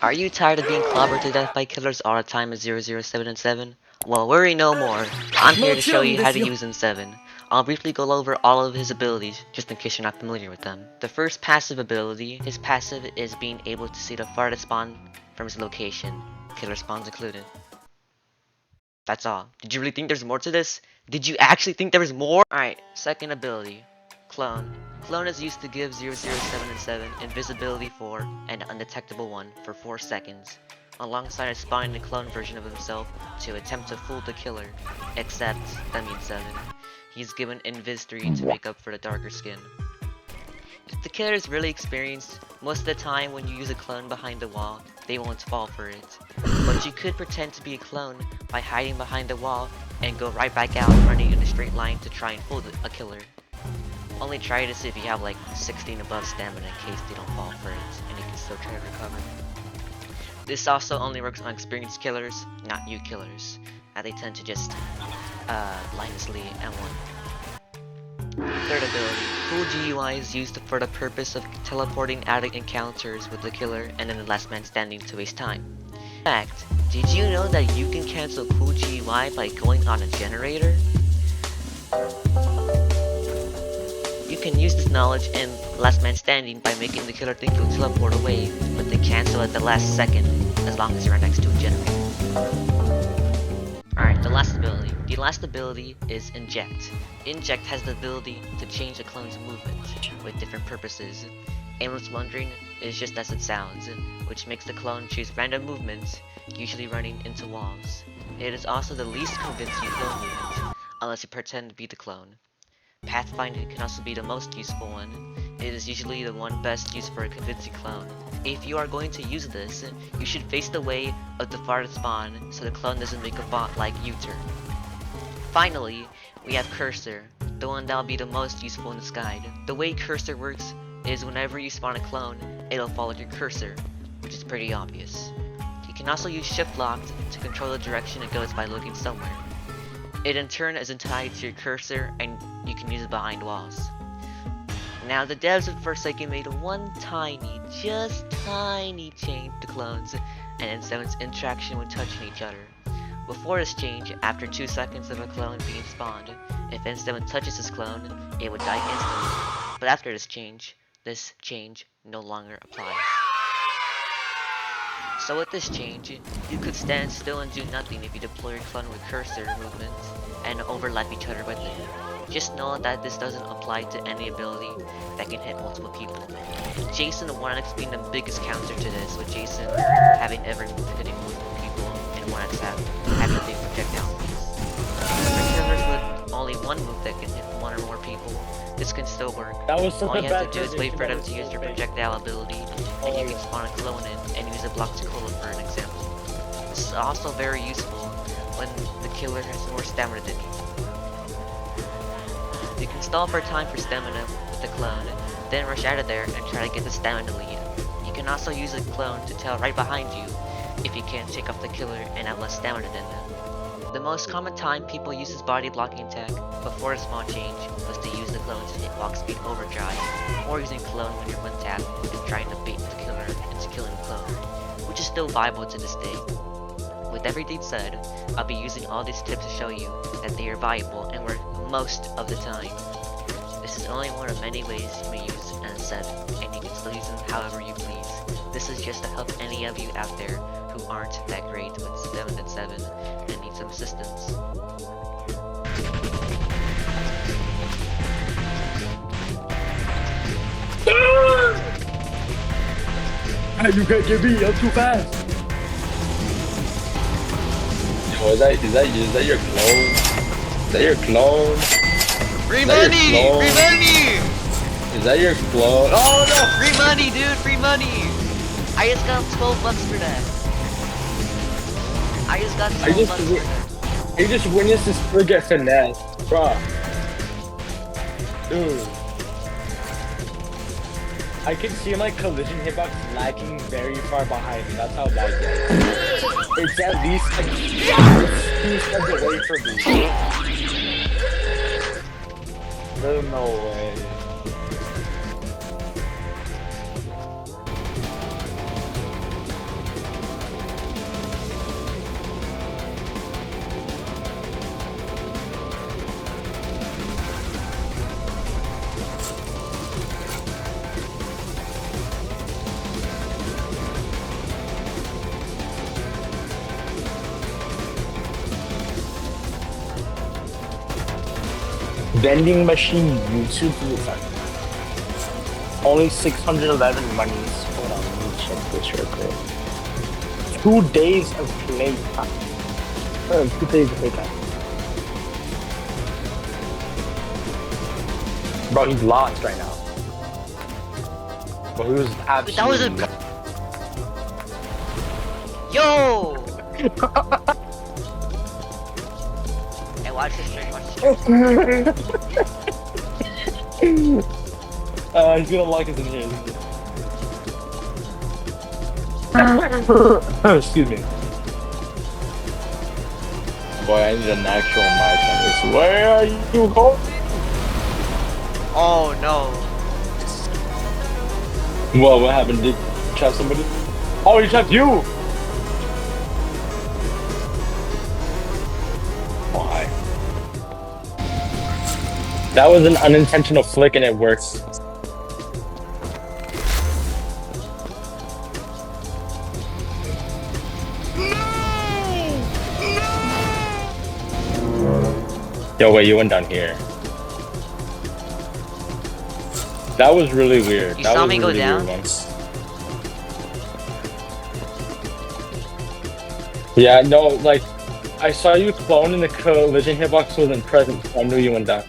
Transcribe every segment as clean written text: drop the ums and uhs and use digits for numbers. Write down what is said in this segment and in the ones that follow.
Are you tired of being clobbered to death by killers all the time as 007 and 7? Well, worry no more. I'm here to show you how to use N7. I'll briefly go over all of his abilities, just in case you're not familiar with them. The first passive ability, his passive is being able to see the farthest spawn from his location, killer spawns included. That's all. Did you really think there's more to this? Did you actually think there was more? Alright, second ability, Clone. Clone is used to give 007 and 7 invisibility for and undetectable 1 for 4 seconds, alongside spawning the clone version of himself to attempt to fool the killer, except that means 7. He's given Invis 3 to make up for the darker skin. If the killer is really experienced, most of the time when you use a clone behind the wall, they won't fall for it. But you could pretend to be a clone by hiding behind the wall and go right back out running in a straight line to try and fool a killer. Only try this if you have like 16 above stamina in case they don't fall for it, and you can still try to recover. This also only works on experienced killers, not new killers, as they tend to just blindly M1. Third ability, Cool GUI is used for the purpose of teleporting out of encounters with the killer and then the last man standing to waste time. In fact, did you know that you can cancel Cool GUI by going on a generator? You can use this knowledge in Last Man Standing by making the killer think you'll teleport away, but then cancel at the last second, as long as you're next to a generator. Alright, the last ability. The last ability is Inject. Inject has the ability to change a clone's movement with different purposes. Anyone's wondering, it's just as it sounds, which makes the clone choose random movements, usually running into walls. It is also the least convincing clone movement, unless you pretend to be the clone. Pathfinding can also be the most useful one. It is usually the one best used for a convincing clone. If you are going to use this, you should face the way of the farthest spawn so the clone doesn't make a bot-like U-turn. Finally, we have Cursor, the one that will be the most useful in this guide. The way Cursor works is whenever you spawn a clone, it'll follow your cursor, which is pretty obvious. You can also use Shift Locked to control the direction it goes by looking somewhere. It in turn is tied to your cursor and you can use it behind walls. Now the devs at Forsaken made one tiny, just tiny change to clones and N7's interaction when touching each other. Before this change, after 2 seconds of a clone being spawned, if N7 touches his clone, it would die instantly. But after this change no longer applies. So with this change, you could stand still and do nothing if you deploy your clone with cursor movements and overlap each other with it. Just know that this doesn't apply to any ability that can hit multiple people. Jason 1x being the biggest counter to this, with Jason having every move hitting multiple people and 1x having a big projectile piece. For killers with only one move that can hit one or more people, this can still work. All you have to do is wait for them to use their projectile ability, and you can spawn a clone in and use a block to cola for an example. This is also very useful when the killer has more stamina than you. You can stall for time for stamina with the clone, then rush out of there and try to get the stamina lead. You can also use a clone to tail right behind you if you can't take off the killer and have less stamina than them. The most common time people use this body blocking tech before a small change was to use the clone to hit walk speed overdrive, or using clone when you're one tap and trying to bait the killer into killing the clone, which is still viable to this day. With everything said, I'll be using all these tips to show you that they are viable and work most of the time. This is only one of many ways you may use N7, and you can still use them however you please. This is just to help any of you out there who aren't that great with 7 and 7 and need some assistance. You can't get me, I'm too fast. Yo, is that your clone? Is that your clone? Free money! Free money! Is that your clone? Oh no! Free money, dude! Free money! I just got 12 bucks for that. I just got 12 bucks for that. I just witnessed this friggin' finesse, bruh. Dude. I can see my collision hitbox lagging very far behind me. That's how bad it is. It's at least like 2 steps away from me. There's no way. Vending machine YouTube views. Only 611 monies. Hold on, let me check this real quick. 2 days of play time. 2 days of play time. Bro, he's lost right now. But he was Wait, that was a. absolutely Yo! Hey, watch this stream. Watch this stream. he's gonna lock us in here. Excuse me. Boy, I need an actual mic on this. Where are you going? Oh no. What happened? Did you trap somebody? Oh, he trapped you! Why? That was an unintentional flick and it works. Yo, wait, you went down here. That was really weird. You that saw was me go really down? weird once. Yeah, no, like, I saw you clone and the collision hitbox wasn't present, so I knew you went down.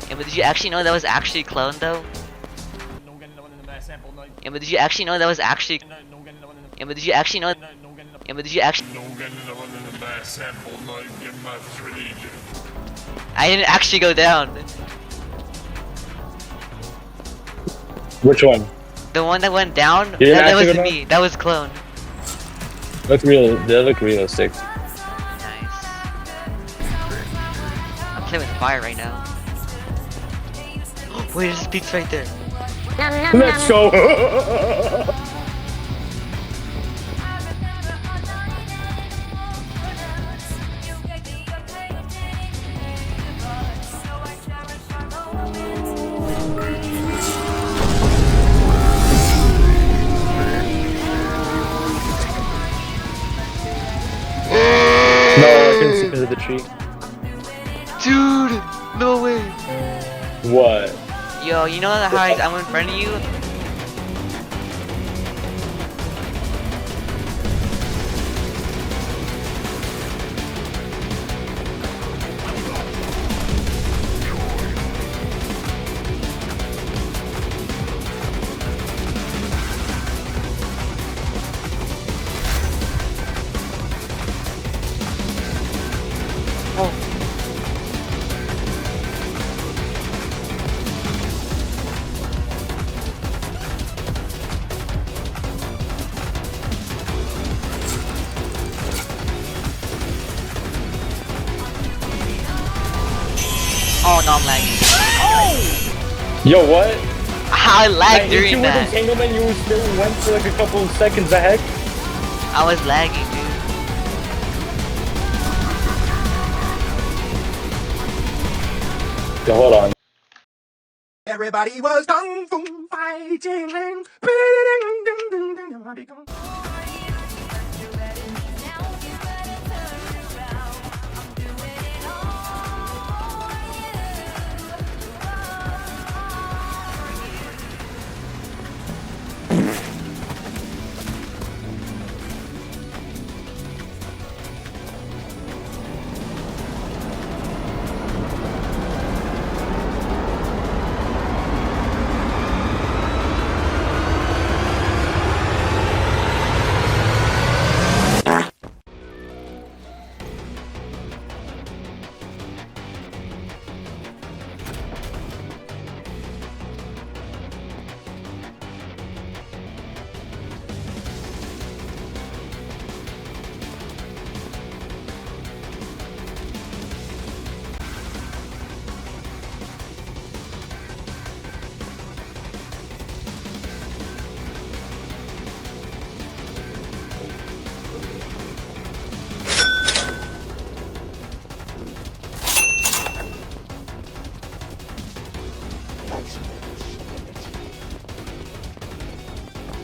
Yeah, but did you actually know that was actually cloned though? Yeah, but did you actually know that was actually? Yeah, but did you actually know? Yeah, but did you actually? I didn't actually go down. Which one? The one that went down, You didn't that actually was go me. That was cloned. Look real. They look realistic. Nice. I'm playing with fire right now. Wait, there's beats right there. Let's go! No, I couldn't see because of the tree. Dude, no way. What? Yo, you know how I'm in front of you? Oh no, I'm lagging. Yo, what? I lagged You during with that. entanglement, you still went for like a couple of seconds ahead. I was lagging, dude. Yo, hold on. Everybody was kung fu fighting.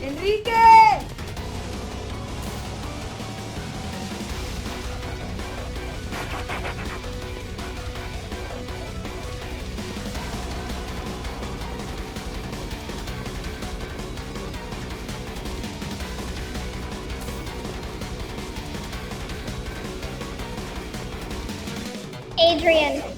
Enrique! Adrian.